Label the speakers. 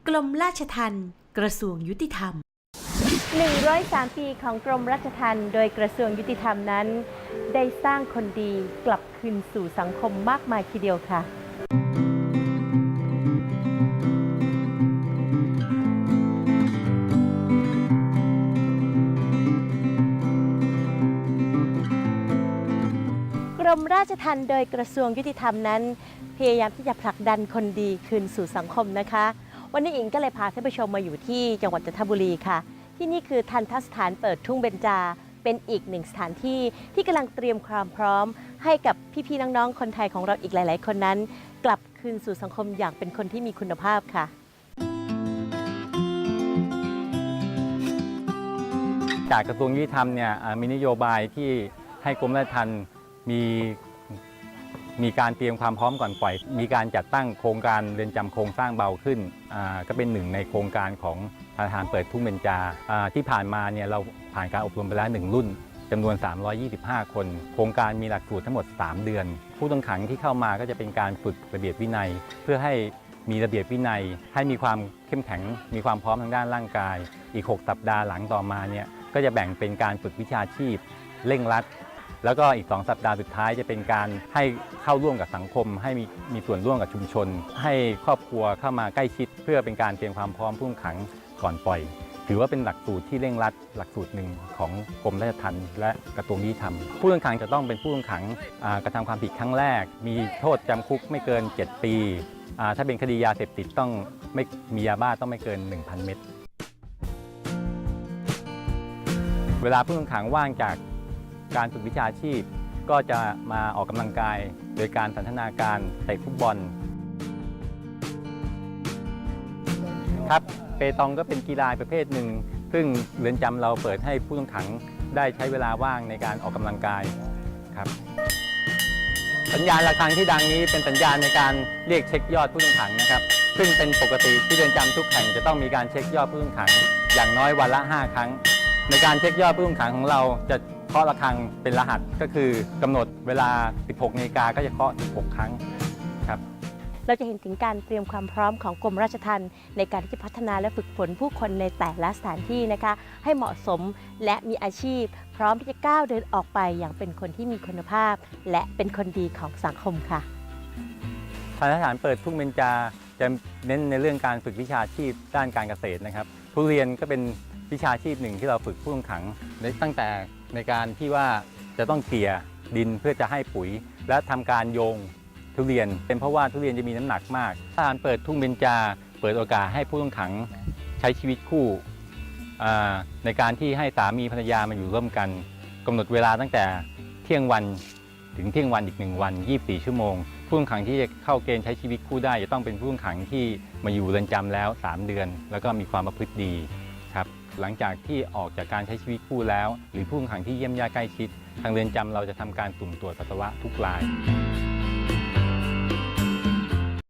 Speaker 1: กรมราชทัณฑ์กระทรวงยุติธรรม
Speaker 2: 103 ปีของกรมราชทัณฑ์โดยกระทรวงยุติธรรมนั้นได้สร้างคนดีกลับคืนสู่สังคมมากมายทีเดียวค่ะกรมราชทัณฑ์โดยกระทรวงยุติธรรมนั้นพยายามที่จะผลักดันคนดีคืนสู่สังคมนะคะวันนี้อิงก็เลยพาท่านผู้ชมมาอยู่ที่จังหวัดจันทบุรีค่ะที่นี่คือทัณฑสถานเปิดทุ่งเบญจาเป็นอีกหนึ่งสถานที่ที่กำลังเตรียมความพร้อมให้กับพี่ๆน้องๆคนไทยของเราอีกหลายๆคนนั้นกลับคืนสู่สังคมอย่างเป็นคนที่มีคุณภาพค่ะ
Speaker 3: จากกระทรวงยุติธรรมเนี่ยมีนโยบายที่ให้กรมราชทัณฑ์มีการเตรียมความพร้อมก่อนปล่อยมีการจัดตั้งโครงการเรือนจำโครงสร้างเบาขึ้นก็เป็นหนึ่งในโครงการของทหารเปิดทุ่งเบญจาที่ผ่านมาเนี่ยเราผ่านการอบรมไปแล้ว1รุ่นจำนวน325คนโครงการมีหลักสูตรทั้งหมด3เดือนผู้ต้องขังที่เข้ามาก็จะเป็นการฝึกระเบียบวินัยเพื่อให้มีระเบียบวินัยให้มีความเข้มแข็งมีความพร้อมทางด้านร่างกายอีก6สัปดาห์หลังต่อมาเนี่ยก็จะแบ่งเป็นการฝึกวิชาชีพเร่งรัดแล้วก็อีก2สัปดาห์สุดท้ายจะเป็นการให้เข้าร่วมกับสังคมให้มีส่วนร่วมกับชุมชนให้ครอบครัวเข้ามาใกล้ชิดเพื่อเป็นการเตรียมความพร้อมผู้ต้องขังก่อนปล่อยถือว่าเป็นหลักสูตรที่เร่งรัดหลักสูตรหนึ่งของกรมราชทัณฑ์และกระทรวงยุติธรรมผู้ต้องขังจะต้องเป็นผู้ต้องขังกระทำความผิดครั้งแรกมีโทษจำคุกไม่เกิน7 ปีถ้าเป็นคดียาเสพติดต้องไม่มียาบ้าต้องไม่เกิน 1,000 เม็ดเวลาผู้ต้องขังว่างจากการฝึกวิชาชีพก็จะมาออกกำลังกายโดยการสันทนาการเตะฟุตบอลครับเปตองก็เป็นกีฬาประเภทหนึ่งซึ่งเรือนจำเราเปิดให้ผู้ต้องขังได้ใช้เวลาว่างในการออกกำลังกายครับสัญญาณระฆังที่ดังนี้เป็นสัญญาณในการเรียกเช็คยอดผู้ต้องขังนะครับซึ่งเป็นปกติที่เรือนจำทุกแห่งจะต้องมีการเช็คยอดผู้ต้องขังอย่างน้อยวันละ5 ครั้งในการเช็คยอดผู้ต้องขังของเราจะเคาะระฆังเป็นรหัสก็คือกำหนดเวลา 16 นาฬิกาก็จะเคาะ 16 ครั้งครับ
Speaker 2: เราจะเห็นถึงการเตรียมความพร้อมของกรมราชทัณฑ์ในการที่จะพัฒนาและฝึกฝนผู้คนในแต่ละสถานที่นะคะให้เหมาะสมและมีอาชีพพร้อมที่จะก้าวเดินออกไปอย่างเป็นคนที่มีคุณภาพและเป็นคนดีของสังคมค่ะ
Speaker 3: ทัณฑสถานเปิดทุ่งเบญจาจะเน้นในเรื่องการฝึกวิชาชีพด้านการเกษตรนะครับทุเรียนก็เป็นวิชาชีพหนึ่งที่เราฝึกผู้ต้องขังตั้งแต่ในการที่ว่าจะต้องเกลี่ยดินเพื่อจะให้ปุ๋ยและทำการโยงทุเรียนเป็นเพราะว่าทุเรียนจะมีน้ำหนักมากทหารเปิดทุ่งเบญจาเปิดโอกาสให้ผู้ต้องขังใช้ชีวิตคู่ในการที่ให้สามีภรรยามาอยู่ร่วมกันกำหนดเวลาตั้งแต่เที่ยงวันถึงเที่ยงวันอีก1 วัน24 ชั่วโมงผู้ต้องขังที่จะเข้าเกณฑ์ใช้ชีวิตคู่ได้จะต้องเป็นผู้ต้องขังที่มาอยู่เรือนจำแล้ว3 เดือนแล้วก็มีความประพฤติดีครับหลังจากที่ออกจากการใช้ชีวิตคู่แล้วหรือผู้ต้องขังที่เยี่ยมญาติใกล้ชิดทางเรือนจำเราจะทำการสุ่มตรวจปัสสาวะทุกราย